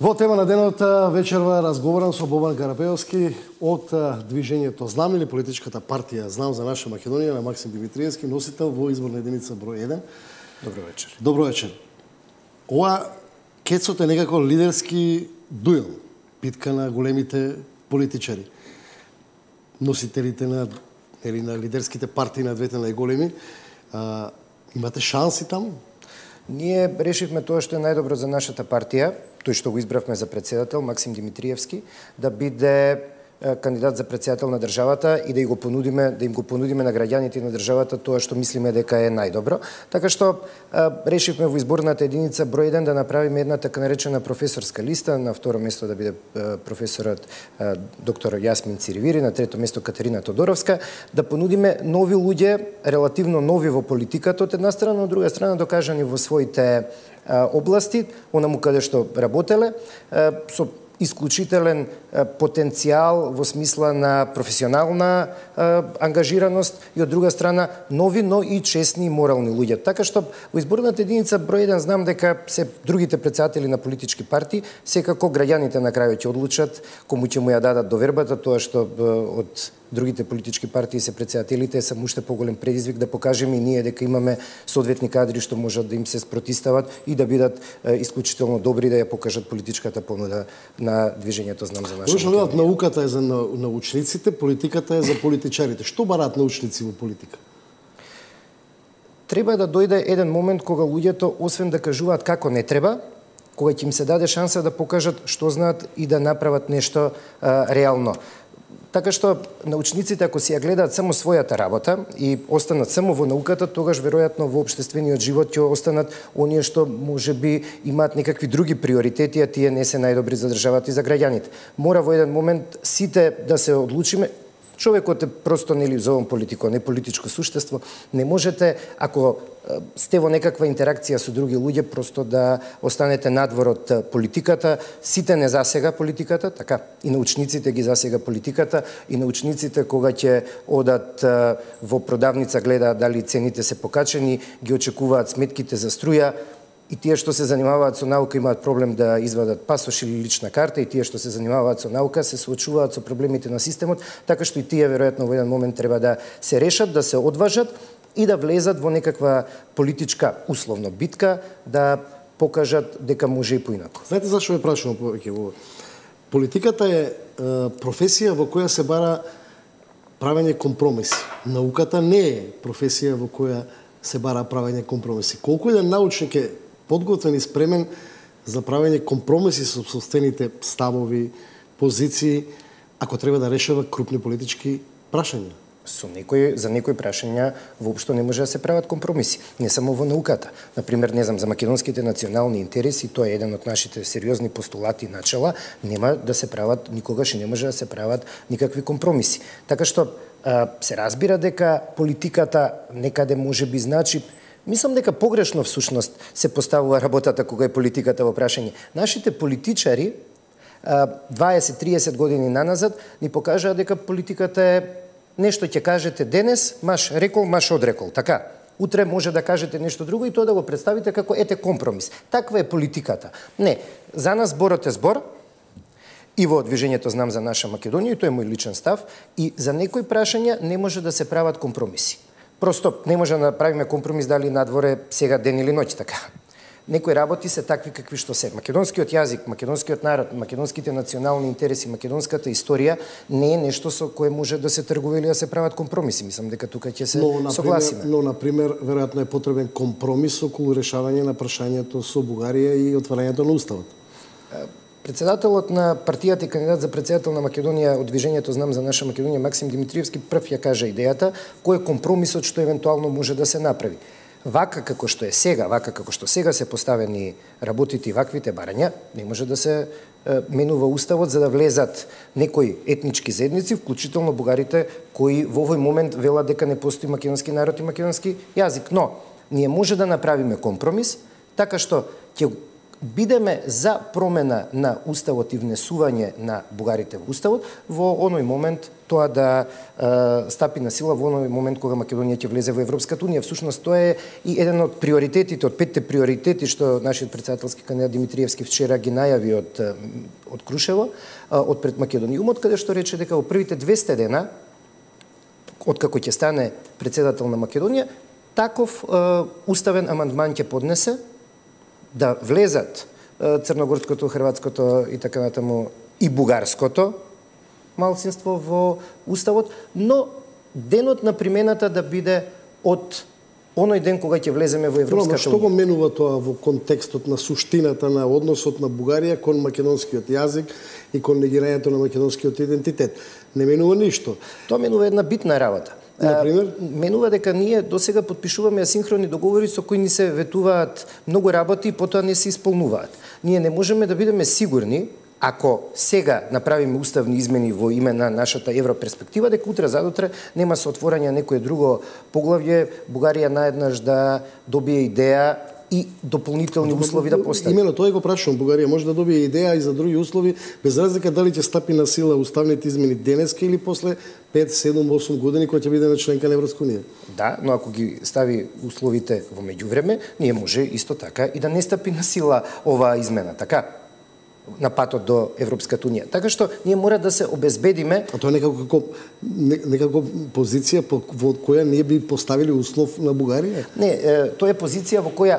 Во тема на денот вечерва разговарам со Бобан Карапеовски од движењето Знам или политичката партија Знам за наша Македонија на Максим Димитриевски, носител во изборна единица број 1. Добро вечер. Добро вечер. Ова кецот е некако лидерски дуел, битка на големите политичари. Носителите на лидерските партии на двете најголеми. Имате шанси таму? Ние решивме тоа што е најдобро за нашата партија, тој што го избравме за председател, Максим Димитриевски, да биде кандидат за председател на државата и да им го понудиме на граѓаните на државата тоа што мислиме дека е најдобро. Така што решивме во изборната единица број 1 да направиме една така наречена професорска листа, на второ место да биде професорот доктор Јасмин Циривири, на трето место Катерина Тодоровска, да понудиме нови луѓе, релативно нови во политиката од една страна, од друга страна докажани во своите области, онаму каде што работеле, со исклучителен потенцијал во смисла на професионална ангажираност и од друга страна нови, но и честни и морални луѓе. Така што во изборната единица број 1 знам дека се другите претседатели на политички партии, секако граѓаните на крајот ќе одлучат кому ќе му ја дадат довербата, тоа што од другите политички партии се претседателите е само уште поголем предизвик да покажеме и ние дека имаме соодветни кадри што можат да им се спротистават и да бидат исклучително добри да ја покажат политичката понуда на движењето Знам за наша Македонија. Науката е за научниците, политиката е за политичарите. Што бараат научници во политика? Треба да дојде еден момент кога луѓето, освен да кажуваат како не треба, кога ќе им се даде шанса да покажат што знаат и да направат нешто реално. Така што научниците, ако си ја гледаат само својата работа и останат само во науката, тогаш веројатно во општествениот живот ќе останат оние што можеби имаат некакви други приоритети, а тие не се најдобри за државата и за граѓаните. Мора во еден момент сите да се одлучиме. Човекот е просто нели зовам политико, не политичко суштество. Не можете, ако сте во некаква интеракција со други луѓе, просто да останете надвор од политиката. Сите не засега политиката, така, и научниците ги засега политиката, и научниците кога ќе одат во продавница гледаат дали цените се покачени, ги очекуваат сметките за струја, и тие што се занимаваат со наука имаат проблем да извадат пасош или лична карта, и тие што се занимаваат со наука се соочуваат со проблемите на системот, така што и тие веројатно во еден момент треба да се решат, да се одважат и да влезат во некаква политичка условно битка, да покажат дека може и поинаку. Знаете зашто ме прашувам повеќе во политиката е професија во која се бара правење компромиси. Науката не е професија во која се бара правење компромиси. Колку еден научник е подготвен и спремен за правење компромиси со сопствените ставови, позиции, ако треба да решава крупни политички прашања? За некои прашања воопшто не може да се прават компромиси, не само во науката. Например, не знам, за македонските национални интереси, тоа е еден од нашите сериозни постулати и начала, нема да се прават никогаш и не може да се прават никакви компромиси. Така што се разбира дека политиката некаде може би значи, мислам дека погрешно всушност се поставува работата кога е политиката во прашање. Нашите политичари 20-30 години наназад ни покажаа дека политиката е нешто ќе кажете денес, маш рекол, маш одрекол, така. Утре може да кажете нешто друго и тоа да го представите како ете компромис. Таква е политиката. Не, за нас зборот е збор, и во движењето Знам за наша Македонија, и тоа е мој личен став, и за некои прашања не може да се прават компромиси. Просто не може да направиме компромис дали надворе сега ден или ноќ, така. Некои работи се такви какви што се. Македонскиот јазик, македонскиот народ, македонските национални интереси, македонската историја не е нешто со кое може да се тргува или да се прават компромиси. Мислам дека тука ќе се согласиме. Но, например, веројатно е потребен компромис околу решавање на прашањето со Бугарија и отварањето на уставот. Председателот на партијата и кандидат за председател на Македонија од движењето Знам за наша Македонија Максим Димитриевски прв ја кажа идејата кој е компромисот што евентуално може да се направи. Вака како што е сега, вака како што сега се поставени работите и ваквите барања, не може да се менува уставот за да влезат некои етнички заедници, вклучително бугарите кои во овој момент велат дека не постои македонски народ и македонски јазик. Но ние може да направиме компромис така што ќе бидеме за промена на уставот и внесување на бугарите во уставот, во оној момент тоа да стапи на сила во оној момент кога Македонија ќе влезе во Европската унија. Всушност тоа е и еден од приоритетите, од 5 приоритети што нашиот претседателски кандидат Димитриевски вчера ги најави од Крушево, од пред Македониумот, каде што рече дека во првите 200 дена откако ќе стане претседател на Македонија, таков уставен амандман ќе поднесе да влезат црногорското, хрватското и така натаму и бугарското малцинство во уставот, но денот на примената да биде од оној ден кога ќе влеземе во Европската унија. Што го менува тоа во контекстот на суштината на односот на Бугарија кон македонскиот јазик и кон негирањето на македонскиот идентитет? Не менува ништо. Тоа менува една битна работа. Например? Менува дека ние досега подпишуваме асинхрони договори со кои ни се ветуваат многу работи и потоа не се исполнуваат. Ние не можеме да бидеме сигурни, ако сега направиме уставни измени во име на нашата европерспектива, дека утре задутре нема се отворање некое друго поглавје, Бугарија наеднаш да добие идеја и дополнителни услови да постави. Имено тоа го прашувам. Бугарија може да добие идеја и за други услови, без разлика дали ќе стапи на сила уставните измени денеска или после 5, 7, 8 години кога ќе бидеме членка на Европска унија. Да, но ако ги стави условите во меѓувреме, ние може исто така и да не стапи на сила оваа измена, така? На патот до Европската унија. Така што ние мора да се обезбедиме. А тоа е некако позиција во која ние би поставили услов на Бугарија? Не, тоа е позиција во која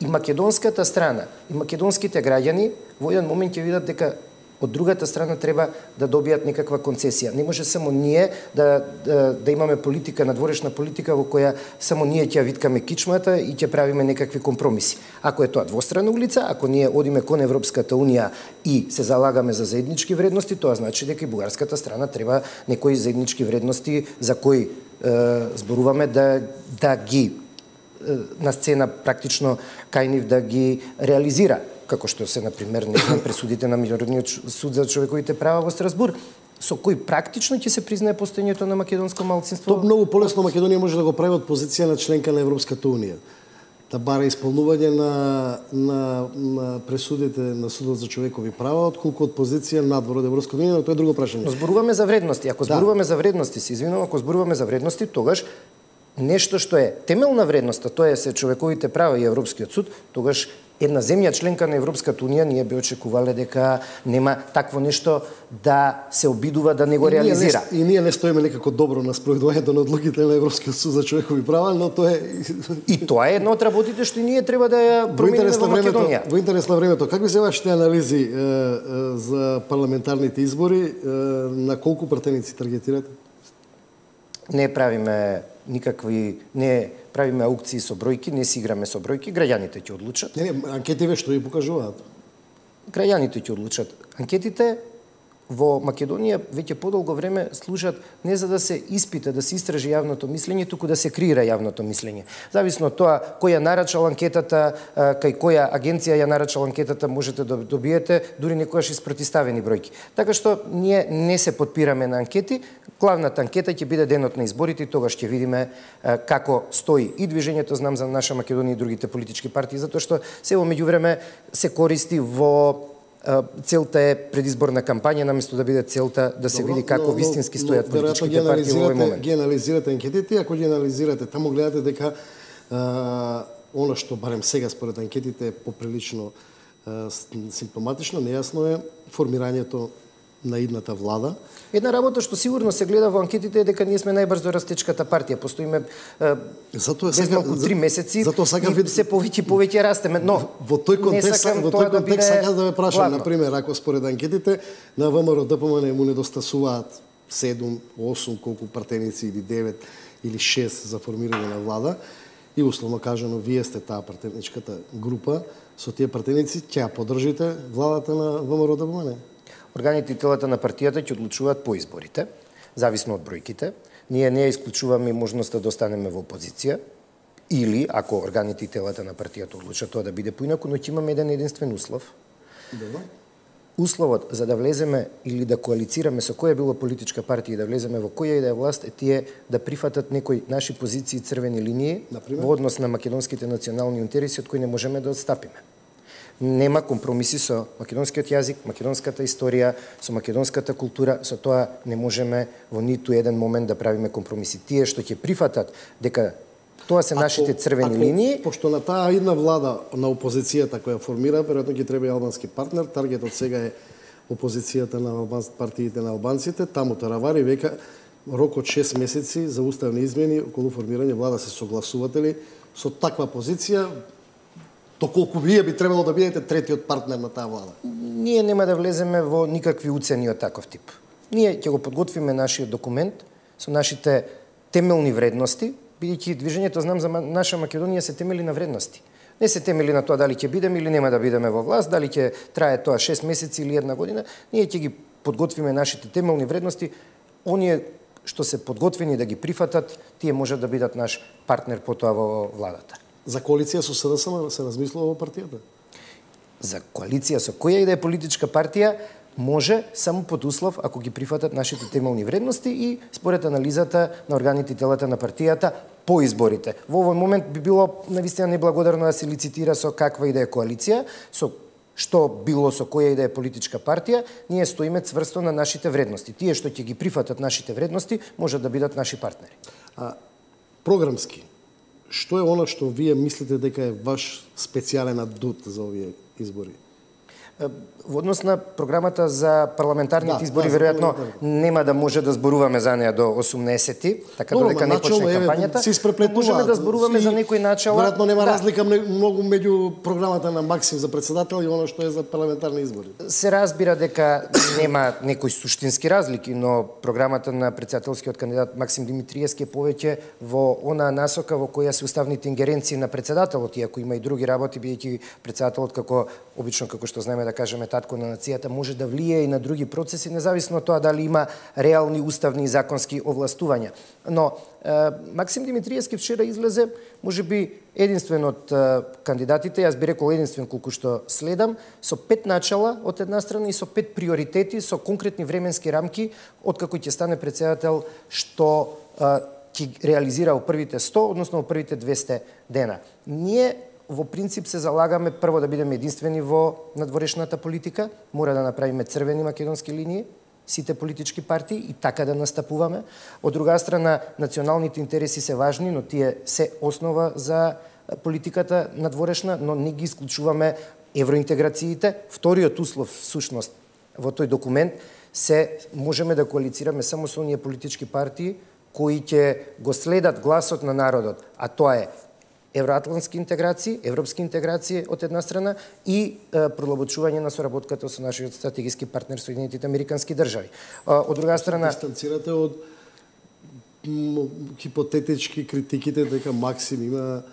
и македонската страна, и македонските граѓани во еден момент ќе видат дека од другата страна треба да добијат некаква концесија. Не може само ние да имаме политика, надворешна политика во која само ние ќе виткаме кичмата и ќе правиме некакви компромиси. Ако е тоа двострана улица, ако ние одиме кон Европската унија и се залагаме за заеднички вредности, тоа значи дека и бугарската страна треба некои заеднички вредности за кои зборуваме да ги на сцена практично кај нив да ги реализира, како што се, например, не знам, пресудите на Меѓународниот суд за човековите права во Страсбург, со кои практично ќе се признае постоењето на македонско малцинство. Тоа многу полесно Македонија може да го прави од позиција на членка на Европската унија. Да бара исполнување на пресудите на Судот за човекови права, отколку од позиција надвор од Европската унија, но тоа е друго прашање. Но зборуваме за вредности. Ако зборуваме за вредности, се извинувам, ако зборуваме за вредности, тогаш нешто што е темелна вредност, а тоа е се човековите права и Европскиот суд, тогаш една земја членка на Европската унија ние би очекувале дека нема такво нешто да се обидува да не го реализира. И ние не стоиме некако добро на спроведувањето на одлуките на Европскиот суд за човекови права, но тоа е и тоа е една од работите што и ние треба да ја промениме во Македонија. Во интерес на времето, какви се вашите анализи за парламентарните избори, на колку пратеници таргетирате? Не правиме аукции со бројки, не си играме со бројки, граѓаните ќе одлучат. Не, анкетиве што ви покажуваат? Граѓаните ќе одлучат. Анкетите во Македонија веќе подолго време служат не за да се испита, да се истражи јавното мислење, туку да се креира јавното мислење. Зависно од тоа кој ја нарачал анкетата, кај која агенција ја нарачал анкетата, можете да добиете дури некогаш испротиставени бројки. Така што ние не се подпираме на анкети. Главната анкета ќе биде денот на изборите и тогаш ќе видиме како стои и движењето Знам за наша Македонија и другите политички партии, затоа што се во меѓувреме се користи во целта е предизборна кампања, наместо да биде целта да се види како вистински стојат политичките партии во овој момент. Ги анализирате анкетите, ако ги анализирате, таму гледате дека она што барем сега според анкетите е поприлично симптоматично, нејасно е формирањето на идната влада. Една работа што сигурно се гледа во анкетите е дека ние сме најбрзо растечката партија. Постоиме без малку 3 месеци и се повеќе растеме. Но во тој контекст сакам да ве прашам, например, ако според анкетите на ВМРО ДПМН му недостасуваат 7, 8, колку пратеници или 9 или 6 за формирање на влада и условно кажано вие сте таа пратеничката група, со тие пратеници ќе ја поддржите владата на ВМРО ДПМН? Органите и телата на партијата ќе одлучуваат по изборите, зависно од бројките. Ние не исклучуваме можноста да останеме во опозиција, или, ако органите и телата на партијата одлучат тоа да биде поинаку, но ќе имаме еден единствен услов. Добро. Условот за да влеземе или да коалицираме со која било политичка партија и да влеземе во која и да е власт е тие да прифатат некои наши позиции црвени линии во однос на македонските национални интереси од кои не можеме да отстапиме. Нема компромиси со македонскиот јазик, македонската историја, со македонската култура, со тоа не можеме во ниту еден момент да правиме компромиси. Тие што ќе прифатат дека тоа се нашите црвени линии. Пошто на таа една влада на опозицијата која формира, веројатно ќе треба и албански партнер, таргетот сега е опозицијата на партиите на албанците, таму Таравари века рок од 6 месеци за уставни измени околу формирање влада се согласувате со таква позиција, доколку вие би требало да бидете третиот партнер на таа влада? Ние нема да влеземе во никакви уцени од таков тип. Ние ќе го подготвиме нашиот документ со нашите темелни вредности, бидејќи движењето Знам за наша Македонија се темели на вредности. Не се темели на тоа дали ќе бидеме или нема да бидеме во власт, дали ќе трае тоа 6 месеци или една година. Ние ќе ги подготвиме нашите темелни вредности. Оние што се подготвени да ги прифатат, тие можат да бидат наш партнер потоа во владата. За коалиција со СДСМ се размислува во партијата? За коалиција со која и да е политичка партија може само под услов ако ги прифатат нашите темелни вредности и според анализата на органите и телата на партијата по изборите. Во овој момент би било навистина неблагодарно да се лицитира со каква и да е коалиција, со што било со која и да е политичка партија, ние стоиме цврсто на нашите вредности. Тие што ќе ги прифатат нашите вредности можат да бидат наши партнери. Програмски, што е она што вие мислите дека е ваш специјален адут за овие избори? Во однос на програмата за парламентарните избори, веројатно нема да може да зборуваме за неа до 18-ти, така додека не почне кампањата. Можеме да зборуваме за некои начала. Веројатно нема разлика многу меѓу програмата на Максим за председател и она што е за парламентарни избори. Се разбира дека нема некои суштински разлики, но програмата на председателскиот кандидат Максим Димитриевски е повеќе во она насока во која се уставните ингеренции на председателот, иако има и други работи, бидејќи председателот како обично како што знаеме да кажеме татко на нацијата може да влие и на други процеси, независно од тоа дали има реални уставни и законски овластувања. Но Максим Димитриевски вчера излезе, можеби единствен од кандидатите, јас би рекол единствен колку што следам, со 5 начала од една страна и со 5 приоритети, со конкретни временски рамки, откако ќе стане председател, што ќе реализира во првите 100, односно во првите 200 дена. Ние во принцип се залагаме прво да бидеме единствени во надворешната политика, мора да направиме црвени македонски линии, сите политички партии и така да настапуваме. Од друга страна, националните интереси се важни, но тие се основа за политиката надворешна, но не ги исклучуваме евроинтеграциите. Вториот услов, всушност, во тој документ се можеме да коалицираме само со оние политички партии кои ќе го следат гласот на народот, а тоа е евроатлантски интеграции, европски интеграции од една страна и продлабочување на соработката со нашиот стратегиски партнер Соединетите Американски држави. Од друга страна, дистанцирате од хипотетички критиките дека Максим има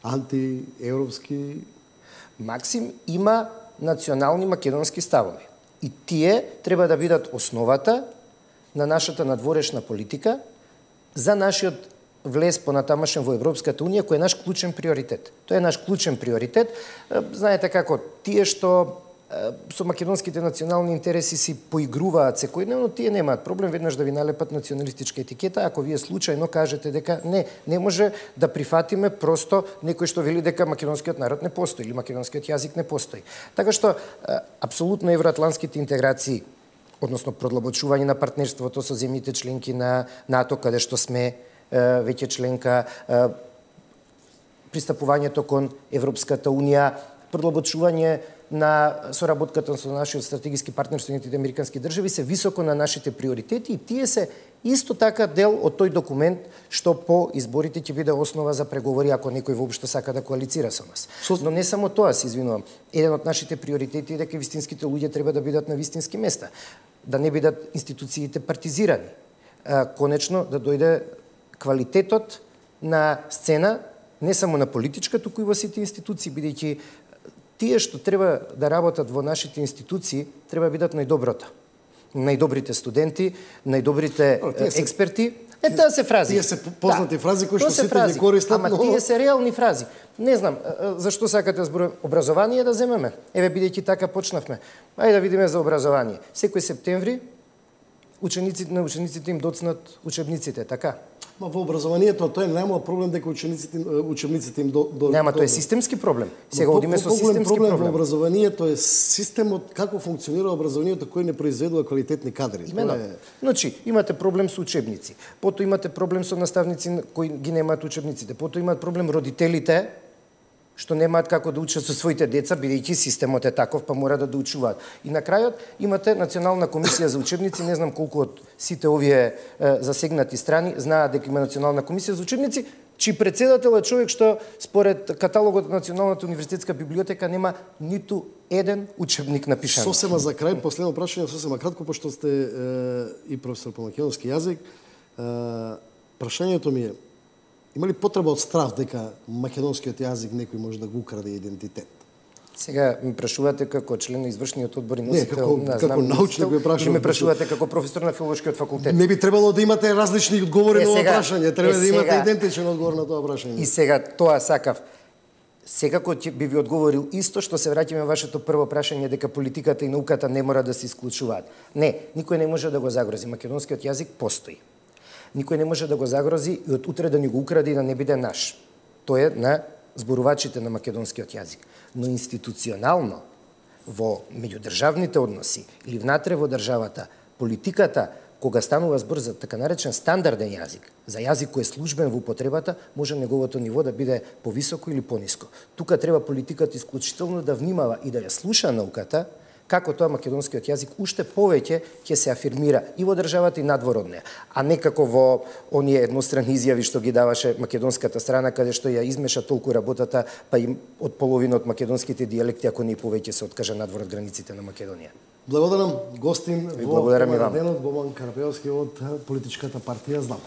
антиевропски. Максим има национални македонски ставови и тие треба да бидат основата на нашата надворешна политика за нашиот влез понатамашен во Европската Унија, кој е наш клучен приоритет. Тоа е наш клучен приоритет. Знаете како, тие што со македонските национални интереси си поигруваат секојдневно, тие немаат проблем веднаш да ви налепат националистичка етикета, ако вие случајно кажете дека не може да прифатиме просто некој што вели дека македонскиот народ не постои или македонскиот јазик не постои. Така што апсолутно евроатлантските интеграции, односно продлабочување на партнерството со земјите членки на НАТО, каде што сме веќе членка, пристапувањето кон Европската Унија, продлабочување на соработката со нашиот стратегиски партнер Соединетите Американски држави се високо на нашите приоритети и тие се исто така дел од тој документ што по изборите ќе биде основа за преговори ако некој воопшто сака да коалицира со нас. Но не само тоа, се извинувам. Еден од нашите приоритети е дека вистинските луѓе треба да бидат на вистински места, да не бидат институциите партизирани. Конечно да дојде квалитетот на сцена, не само на политичка, туку и во сите институции, бидејќи тие што треба да работат во нашите институции, треба да бидат најдоброто. Најдобрите студенти, најдобрите експерти. Таа се фрази. Тие се познати фрази кои што сите ги користат. Ама тие се реални фрази. Не знам, зашто сакате да зборуваме? Образование да земеме. Еве, бидејќи така почнавме. Ајде да видиме за образование. Секој септември учениците им доцнат учебниците, така? Ма во образованието тој нема проблем дека учебниците им Нема, тоа е системски проблем. Сега одиме со системски проблем. Во проблем. образованието е системот, како функционира образованието кој не произведува квалитетни кадри. Именно. Значи, имате проблем со учебници, потоа имате проблем со наставници кои ги немаат учебниците, потоа имаат проблем родителите што немаат како да учат со своите деца, бидејќи системот е таков, па мора да доучуваат. И на крајот имате Национална комисија за учебници, не знам колку од сите овие засегнати страни знаат дека има Национална комисија за учебници, чиј председател е човек што според каталогот на Националната универзитетска библиотека нема ниту еден учебник напишан. Сосема за крај, последно прашање, сосема кратко, пошто сте и професор по македонски јазик. Прашањето ми е: има ли потреба од страв дека македонскиот јазик некој може да го украде идентитет? Сега ме прашувате како член на извршниот одбор и носител како научник ме прашувате. Или ме прашувате како професор на филолошкиот факултет. Не би требало да имате различни одговори на ова прашање, треба да имате идентичен одговор на тоа прашање. И сега тоа сакав. Секако би ви одговорил исто што се враќаме вашето прво прашање дека политиката и науката не мора да се исклучуваат. Не, никој не може да го загрози. Македонскиот јазик постои. Никој не може да го загрози и од утре да ни го украде и да не биде наш. Тоа е на зборувачите на македонскиот јазик. Но институционално, во меѓудржавните односи или внатре во државата, политиката, кога станува збор за така наречен стандарден јазик, за јазик кој е службен во употребата, може неговото ниво да биде повисоко или пониско. Тука треба политиката исклучително да внимава и да ја слуша науката, како тоа македонскиот јазик уште повеќе ќе се афирмира и во државата и надвор од неа, а не како во оние едностранни изјави што ги даваше македонската страна, каде што ја измеша толку работата, па и од половина од македонските дијалекти, ако не и повеќе се откажа надвор од границите на Македонија. Благодарам гостин во денот Боман Карапеовски од политичката партија Знам.